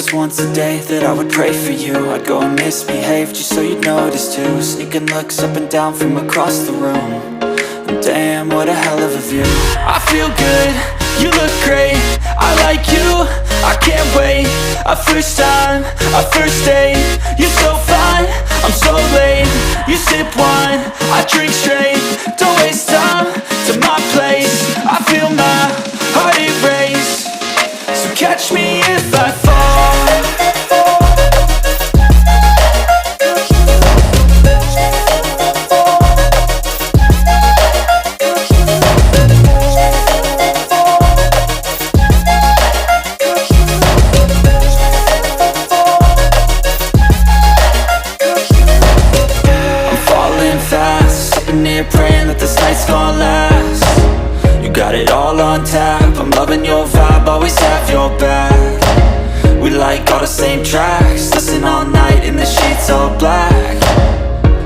was once a day that I would pray for you. I'd go and misbehave just so you'd notice too. Sneaking looks up and down from across the room. And damn, what a hell of a view. I feel good, you look great, I like you, I can't wait. A first time, a first date, you're so fine, I'm so late. You sip wine, I drink straight, don't waste time to my place. I feel my heart erase, so catch me if I fall. Praying that this night's gonna last. You got it all on tap, I'm loving your vibe, always have your back. We like all the same tracks, listen all night in the sheets all black.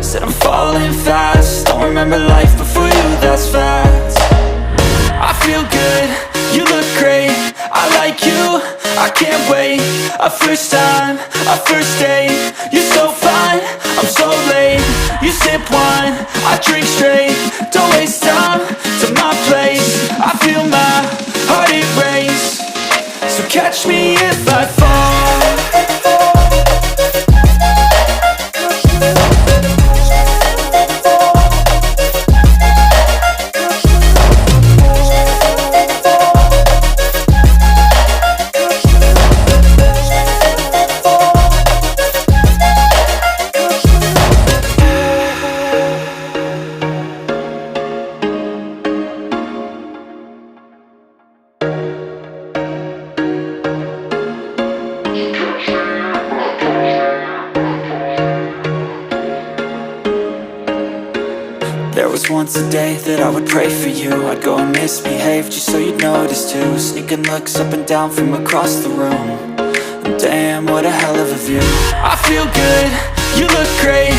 Said I'm falling fast, don't remember life before you, that's fact. I feel good, you look great, I like you, I can't wait. A first time, a first date, you're so fine, I'm so late. You sip wine, I drink straight, don't waste time to my place. I feel my heart erase, so catch me if I fall. There was once a day that I would pray for you. I'd go and misbehave just so you'd notice too. Sneaking looks up and down from across the room. And damn, what a hell of a view. I feel good, you look great,